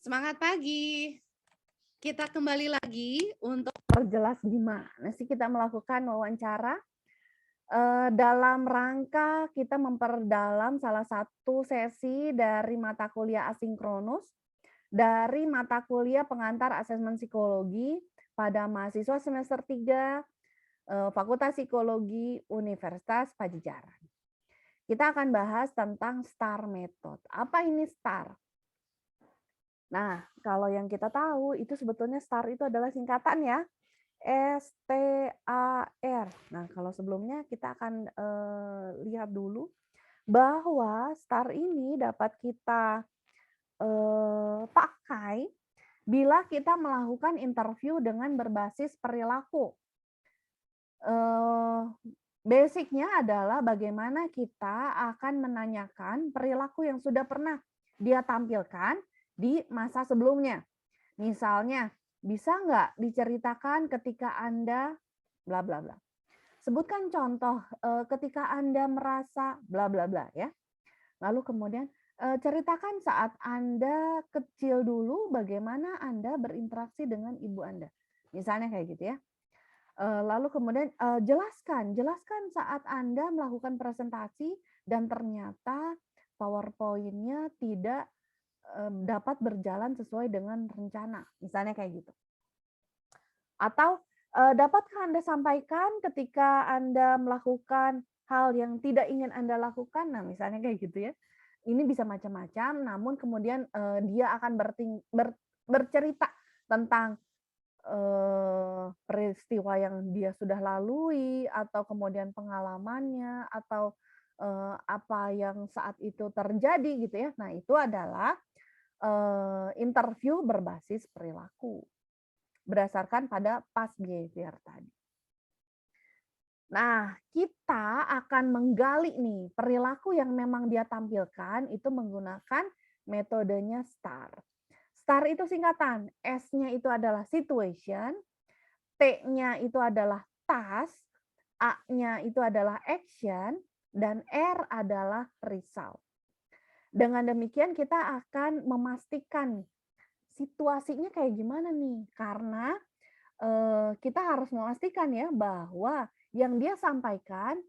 Semangat pagi. Kita kembali lagi untuk Perjelas gimana sih kita melakukan wawancara, dalam rangka kita memperdalam salah satu sesi dari mata kuliah asinkronus, dari mata kuliah pengantar asesmen psikologi pada mahasiswa semester 3 Fakultas Psikologi Universitas Padjadjaran. Kita akan bahas tentang STAR Method. Apa ini STAR? Nah, kalau yang kita tahu itu sebetulnya STAR itu adalah singkatan ya. STAR. Nah, kalau sebelumnya kita akan lihat dulu bahwa STAR ini dapat kita pakai bila kita melakukan interview dengan berbasis perilaku. Basicnya adalah bagaimana kita akan menanyakan perilaku yang sudah pernah dia tampilkan di masa sebelumnya. Misalnya, bisa nggak diceritakan ketika Anda bla bla bla. Sebutkan contoh ketika Anda merasa bla bla bla ya. Lalu kemudian ceritakan saat Anda kecil dulu bagaimana Anda berinteraksi dengan ibu Anda. Misalnya kayak gitu ya. Lalu kemudian jelaskan saat Anda melakukan presentasi dan ternyata PowerPoint-nya tidak dapat berjalan sesuai dengan rencana, misalnya kayak gitu. Atau dapatkah Anda sampaikan ketika Anda melakukan hal yang tidak ingin Anda lakukan? Nah, misalnya kayak gitu ya. Ini bisa macam-macam, namun kemudian dia akan bercerita tentang peristiwa yang dia sudah lalui, atau kemudian pengalamannya, atau apa yang saat itu terjadi gitu ya. Nah, itu adalah interview berbasis perilaku berdasarkan pada past behavior tadi. Nah, kita akan menggali nih perilaku yang memang dia tampilkan itu menggunakan metodenya STAR. STAR itu singkatan, S-nya itu adalah situation, T-nya itu adalah task, A-nya itu adalah action, dan R adalah result. Dengan demikian kita akan memastikan situasinya kayak gimana nih, karena kita harus memastikan ya bahwa yang dia sampaikan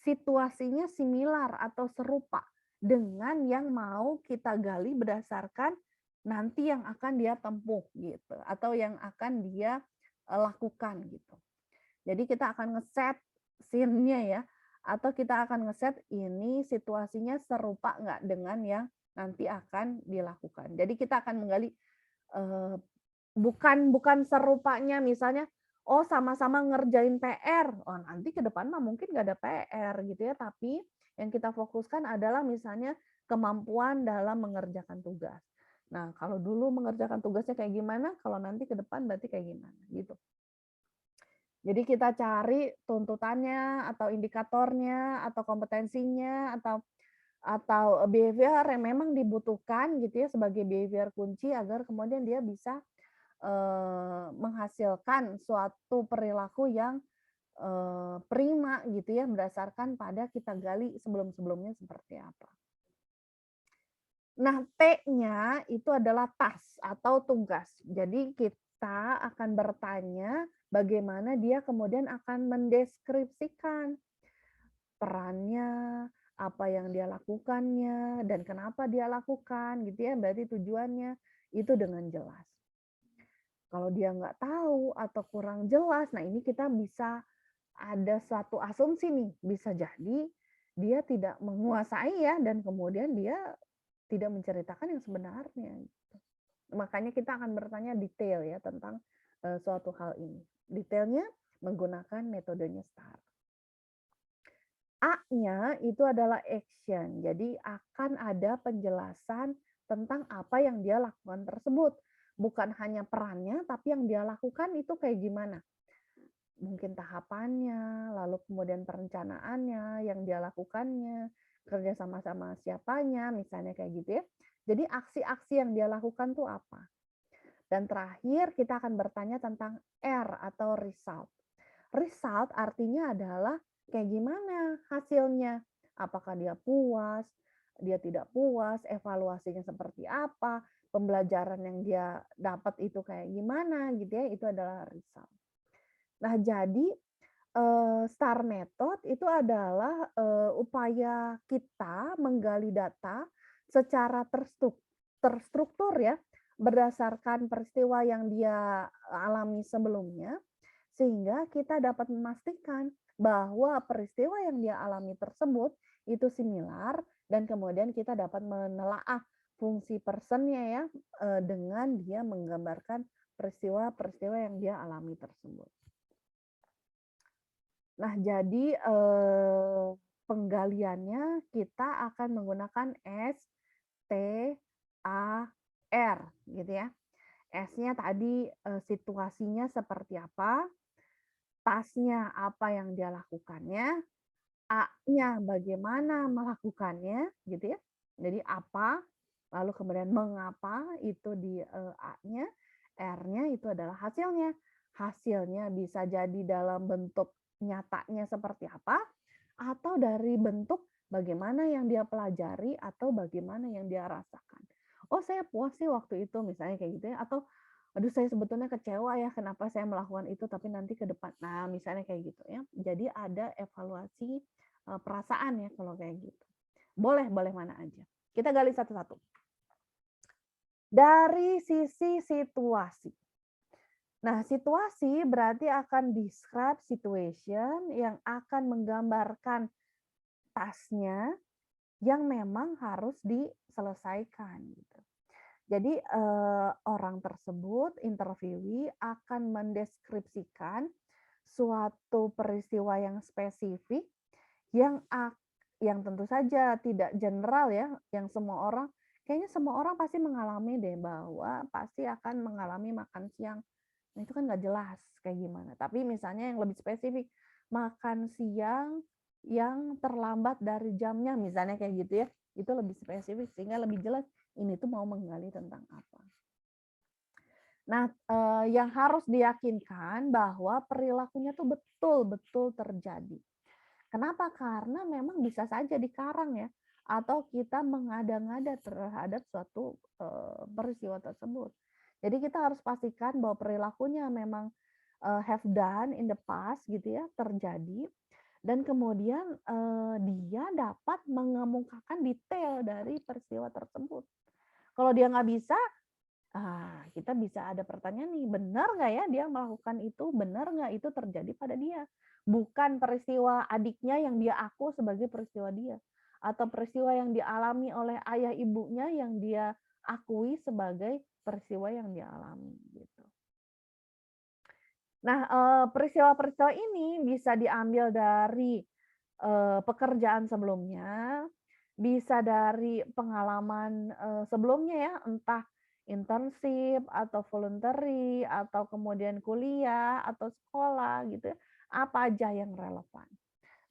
situasinya similar atau serupa dengan yang mau kita gali berdasarkan nanti yang akan dia tempuh gitu atau yang akan dia lakukan gitu. Jadi kita akan ngeset scene-nya ya atau kita akan ngeset ini situasinya serupa nggak dengan yang nanti akan dilakukan. Jadi kita akan menggali bukan serupanya misalnya, oh sama-sama ngerjain PR, oh nanti ke depan mah mungkin nggak ada PR gitu ya, tapi yang kita fokuskan adalah misalnya kemampuan dalam mengerjakan tugas. Nah, kalau dulu mengerjakan tugasnya kayak gimana, kalau nanti ke depan berarti kayak gimana gitu. Jadi kita cari tuntutannya atau indikatornya atau kompetensinya atau behavior yang memang dibutuhkan gitu ya sebagai behavior kunci agar kemudian dia bisa menghasilkan suatu perilaku yang prima gitu ya berdasarkan pada kita gali sebelum-sebelumnya seperti apa. Nah, T-nya itu adalah task atau tugas. Jadi kita akan bertanya bagaimana dia kemudian akan mendeskripsikan perannya, apa yang dia lakukannya, dan kenapa dia lakukan gitu ya. Berarti tujuannya itu dengan jelas. Kalau dia nggak tahu atau kurang jelas, nah ini kita bisa ada suatu asumsi nih, bisa jadi dia tidak menguasai ya dan kemudian dia tidak menceritakan yang sebenarnya. Gitu. Makanya kita akan bertanya detail ya tentang suatu hal ini. Detailnya menggunakan metodenya STAR. A-nya itu adalah action, jadi akan ada penjelasan tentang apa yang dia lakukan tersebut. Bukan hanya perannya, tapi yang dia lakukan itu kayak gimana. Mungkin tahapannya, lalu kemudian perencanaannya, yang dia lakukannya, kerja sama-sama siapanya, misalnya kayak gitu ya. Jadi aksi-aksi yang dia lakukan tuh apa. Dan terakhir kita akan bertanya tentang R atau result. Result artinya adalah kayak gimana hasilnya. Apakah dia puas, dia tidak puas, evaluasinya seperti apa, pembelajaran yang dia dapat itu kayak gimana gitu ya, itu adalah result. Nah, jadi STAR method itu adalah upaya kita menggali data secara terstruktur ya, berdasarkan peristiwa yang dia alami sebelumnya, sehingga kita dapat memastikan bahwa peristiwa yang dia alami tersebut itu similar dan kemudian kita dapat menelaah fungsi personnya ya dengan dia menggambarkan peristiwa-peristiwa yang dia alami tersebut. Nah, jadi penggaliannya kita akan menggunakan STAR gitu ya. S-nya tadi situasinya seperti apa, tasnya apa yang dia lakukannya, A-nya bagaimana melakukannya gitu ya. Jadi apa, lalu kemudian mengapa itu di A-nya, R-nya itu adalah hasilnya. Hasilnya bisa jadi dalam bentuk nyatanya seperti apa, atau dari bentuk bagaimana yang dia pelajari atau bagaimana yang dia rasakan. Oh, saya puas sih waktu itu, misalnya kayak gitu ya, atau aduh saya sebetulnya kecewa ya kenapa saya melakukan itu tapi nanti ke depan. Nah, misalnya kayak gitu ya. Jadi ada evaluasi perasaan ya kalau kayak gitu. Boleh mana aja. Kita gali satu-satu. Dari sisi situasi. Nah, situasi berarti akan describe situation yang akan menggambarkan tasnya yang memang harus diselesaikan gitu. Jadi orang tersebut, interviewee akan mendeskripsikan suatu peristiwa yang spesifik yang tentu saja tidak general ya, yang kayaknya semua orang pasti mengalami deh bahwa pasti akan mengalami makan siang. Nah, itu kan nggak jelas kayak gimana. Tapi misalnya yang lebih spesifik, makan siang yang terlambat dari jamnya, misalnya kayak gitu ya, itu lebih spesifik sehingga lebih jelas ini tuh mau menggali tentang apa. Nah, yang harus diyakinkan bahwa perilakunya tuh betul-betul terjadi. Kenapa? Karena memang bisa saja dikarang ya, atau kita mengada-ngada terhadap suatu peristiwa tersebut. Jadi kita harus pastikan bahwa perilakunya memang have done in the past gitu ya, terjadi, dan kemudian dia dapat mengemukakan detail dari peristiwa tersebut. Kalau dia nggak bisa, kita bisa ada pertanyaan nih, benar nggak ya dia melakukan itu? Benar nggak itu terjadi pada dia? Bukan peristiwa adiknya yang dia aku sebagai peristiwa dia. Atau peristiwa yang dialami oleh ayah ibunya yang dia akui sebagai peristiwa yang dia alami. Gitu. Nah, peristiwa-peristiwa ini bisa diambil dari pekerjaan sebelumnya, bisa dari pengalaman sebelumnya ya, entah internship atau voluntary atau kemudian kuliah atau sekolah gitu ya, apa aja yang relevan.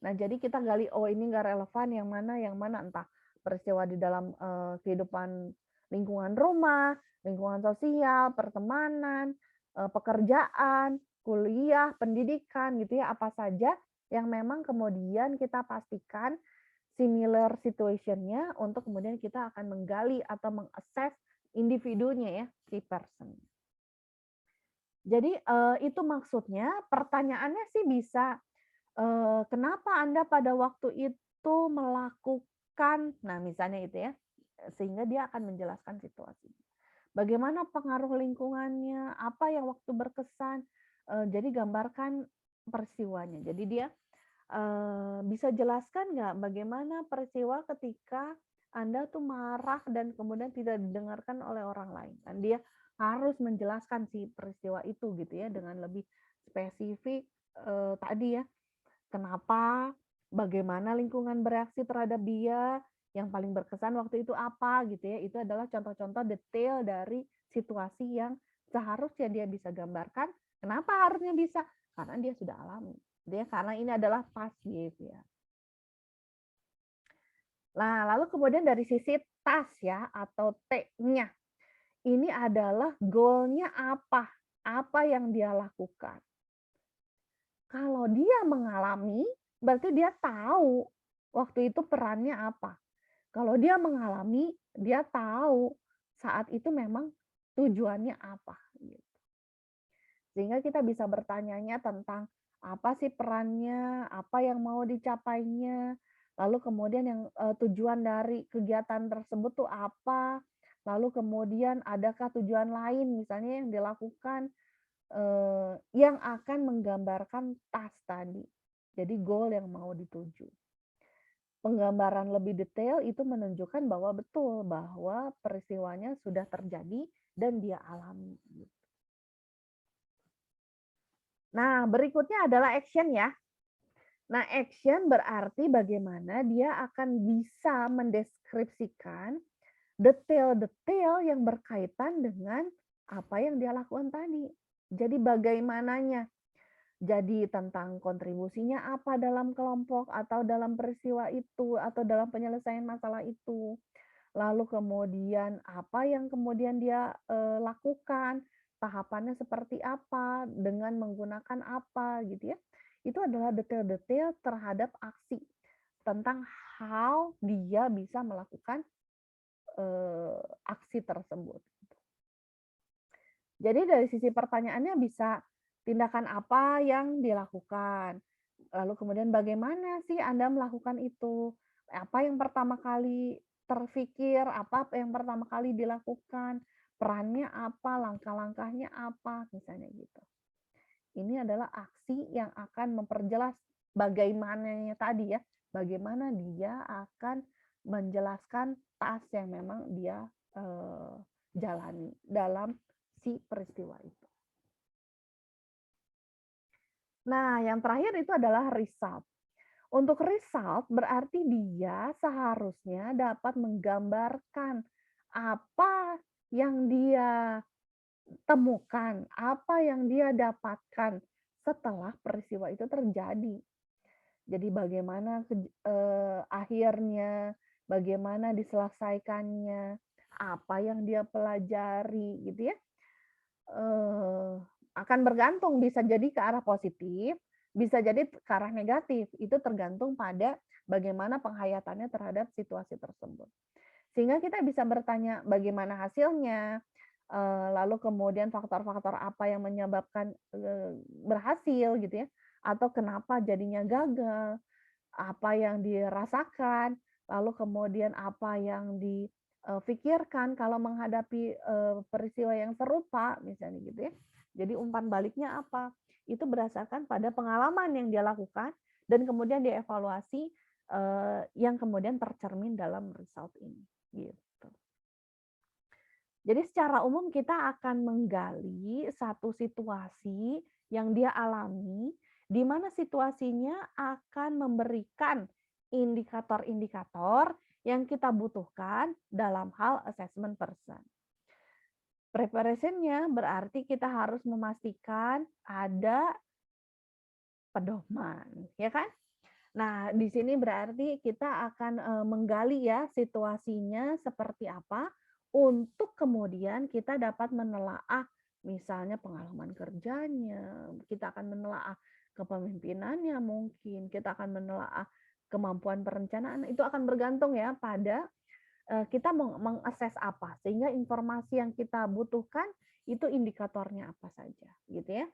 Nah, jadi kita gali, oh ini nggak relevan yang mana, entah peristiwa di dalam kehidupan lingkungan rumah, lingkungan sosial, pertemanan, pekerjaan, kuliah, pendidikan gitu ya, apa saja yang memang kemudian kita pastikan similar situation-nya untuk kemudian kita akan menggali atau meng-assess individunya ya, si person. Jadi itu maksudnya pertanyaannya sih bisa, kenapa Anda pada waktu itu melakukan, nah misalnya itu ya, sehingga dia akan menjelaskan situasinya. Bagaimana pengaruh lingkungannya, apa yang waktu berkesan, jadi gambarkan peristiwanya. Jadi dia bisa jelaskan nggak bagaimana peristiwa ketika Anda tuh marah dan kemudian tidak didengarkan oleh orang lain. Dan dia harus menjelaskan si peristiwa itu gitu ya dengan lebih spesifik tadi ya. Kenapa, bagaimana lingkungan bereaksi terhadap dia, yang paling berkesan waktu itu apa gitu ya. Itu adalah contoh-contoh detail dari situasi yang seharusnya dia bisa gambarkan. Kenapa harusnya bisa? Karena dia sudah alami. Dia karena ini adalah past behavior. Nah, lalu kemudian dari sisi tas ya atau T-nya. Ini adalah goal-nya apa? Apa yang dia lakukan? Kalau dia mengalami, berarti dia tahu waktu itu perannya apa. Kalau dia mengalami, dia tahu saat itu memang tujuannya apa, gitu. Sehingga kita bisa bertanyanya tentang apa sih perannya, apa yang mau dicapainya, lalu kemudian yang, tujuan dari kegiatan tersebut tuh apa, lalu kemudian adakah tujuan lain misalnya yang dilakukan, yang akan menggambarkan task tadi. Jadi goal yang mau dituju. Penggambaran lebih detail itu menunjukkan bahwa betul, bahwa peristiwanya sudah terjadi dan dia alami, gitu. Nah, berikutnya adalah action ya. Nah, action berarti bagaimana dia akan bisa mendeskripsikan detail-detail yang berkaitan dengan apa yang dia lakukan tadi. Jadi bagaimananya. Jadi tentang kontribusinya apa dalam kelompok atau dalam peristiwa itu atau dalam penyelesaian masalah itu. Lalu kemudian apa yang kemudian dia, lakukan, tahapannya seperti apa, dengan menggunakan apa gitu ya. Itu adalah detail-detail terhadap aksi, tentang how dia bisa melakukan, aksi tersebut. Jadi dari sisi pertanyaannya bisa tindakan apa yang dilakukan, lalu kemudian bagaimana sih Anda melakukan itu, apa yang pertama kali terfikir, apa yang pertama kali dilakukan, perannya apa, langkah-langkahnya apa, misalnya gitu. Ini adalah aksi yang akan memperjelas bagaimananya tadi ya, bagaimana dia akan menjelaskan task yang memang dia, jalani dalam si peristiwa itu. Nah, yang terakhir itu adalah result. Untuk result berarti dia seharusnya dapat menggambarkan apa yang dia temukan, apa yang dia dapatkan setelah peristiwa itu terjadi. Jadi bagaimana akhirnya, bagaimana diselesaikannya, apa yang dia pelajari gitu ya. Akan bergantung, bisa jadi ke arah positif, bisa jadi ke arah negatif. Itu tergantung pada bagaimana penghayatannya terhadap situasi tersebut. Sehingga kita bisa bertanya bagaimana hasilnya, lalu kemudian faktor-faktor apa yang menyebabkan, berhasil gitu ya, atau kenapa jadinya gagal, apa yang dirasakan, lalu kemudian apa yang dipikirkan kalau menghadapi, peristiwa yang serupa, misalnya gitu ya. Jadi umpan baliknya apa? Itu berdasarkan pada pengalaman yang dia lakukan dan kemudian dievaluasi, yang kemudian tercermin dalam result ini, gitu. Jadi secara umum kita akan menggali satu situasi yang dia alami, di mana situasinya akan memberikan indikator-indikator yang kita butuhkan dalam hal assessment person. Preparation-nya berarti kita harus memastikan ada pedoman, ya kan? Nah, di sini berarti kita akan, menggali ya situasinya seperti apa, untuk kemudian kita dapat menelaah misalnya pengalaman kerjanya, kita akan menelaah kepemimpinannya mungkin, kita akan menelaah kemampuan perencanaan, itu akan bergantung ya pada, kita mengakses apa, sehingga informasi yang kita butuhkan itu indikatornya apa saja, gitu ya.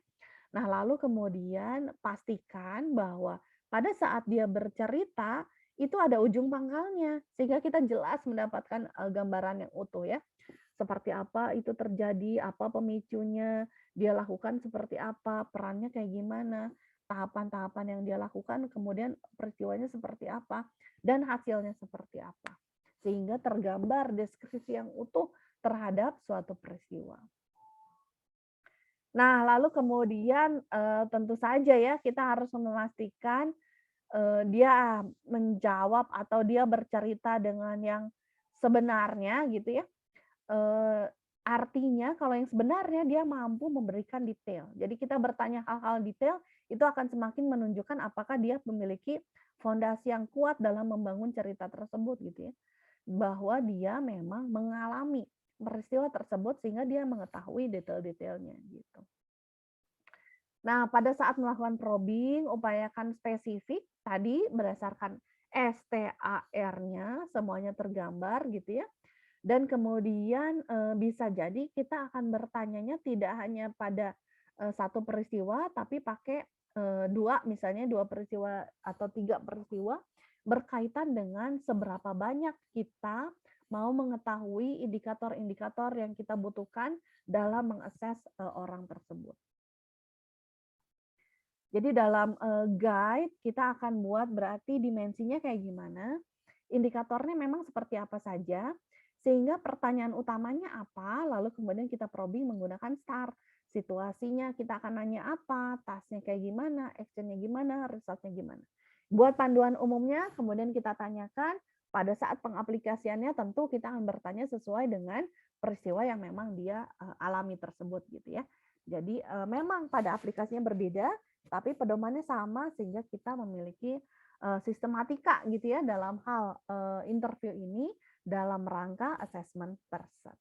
Nah, lalu kemudian pastikan bahwa pada saat dia bercerita, itu ada ujung pangkalnya, sehingga kita jelas mendapatkan, gambaran yang utuh ya. Seperti apa itu terjadi, apa pemicunya, dia lakukan seperti apa, perannya kayak gimana, tahapan-tahapan yang dia lakukan, kemudian peristiwanya seperti apa, dan hasilnya seperti apa. Sehingga tergambar deskripsi yang utuh terhadap suatu peristiwa. Nah, lalu kemudian, tentu saja ya kita harus memastikan, dia menjawab atau dia bercerita dengan yang sebenarnya gitu ya. Artinya kalau yang sebenarnya dia mampu memberikan detail. Jadi kita bertanya hal-hal detail, itu akan semakin menunjukkan apakah dia memiliki fondasi yang kuat dalam membangun cerita tersebut gitu ya. Bahwa dia memang mengalami peristiwa tersebut sehingga dia mengetahui detail-detailnya gitu. Nah, pada saat melakukan probing, upayakan spesifik tadi berdasarkan STAR-nya semuanya tergambar gitu ya. Dan kemudian, bisa jadi kita akan bertanyanya tidak hanya pada, satu peristiwa, tapi pakai, 2 misalnya 2 peristiwa atau 3 peristiwa berkaitan dengan seberapa banyak kita mau mengetahui indikator-indikator yang kita butuhkan dalam mengakses orang tersebut. Jadi dalam, guide kita akan buat berarti dimensinya kayak gimana, indikatornya memang seperti apa saja, sehingga pertanyaan utamanya apa, lalu kemudian kita probing menggunakan STAR. Situasinya kita akan nanya apa, tasknya kayak gimana, action-nya gimana, result-nya gimana. Buat panduan umumnya kemudian kita tanyakan, pada saat pengaplikasiannya tentu kita akan bertanya sesuai dengan peristiwa yang memang dia, alami tersebut gitu ya. Jadi, memang pada aplikasinya berbeda, tapi pedomannya sama sehingga kita memiliki sistematika gitu ya dalam hal interview ini dalam rangka assessment person.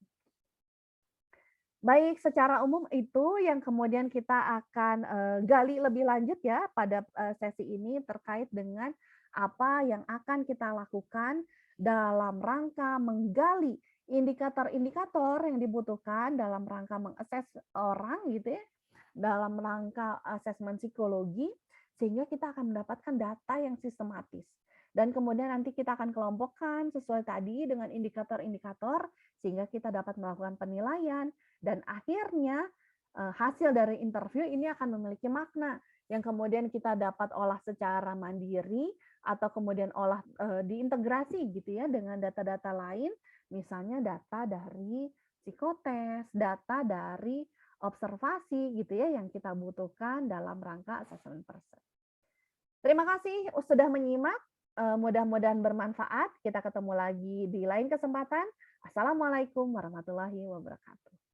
Baik, secara umum itu yang kemudian kita akan gali lebih lanjut ya pada sesi ini terkait dengan apa yang akan kita lakukan dalam rangka menggali indikator-indikator yang dibutuhkan dalam rangka mengakses orang gitu ya, dalam rangka asesmen psikologi, sehingga kita akan mendapatkan data yang sistematis. Dan kemudian nanti kita akan kelompokkan sesuai tadi dengan indikator-indikator, sehingga kita dapat melakukan penilaian, dan akhirnya hasil dari interview ini akan memiliki makna, yang kemudian kita dapat olah secara mandiri, atau kemudian olah diintegrasi gitu ya dengan data-data lain, misalnya data dari psikotes, data dari observasi gitu ya yang kita butuhkan dalam rangka assessment person. Terima kasih sudah menyimak, mudah-mudahan bermanfaat. Kita ketemu lagi di lain kesempatan. Assalamualaikum warahmatullahi wabarakatuh.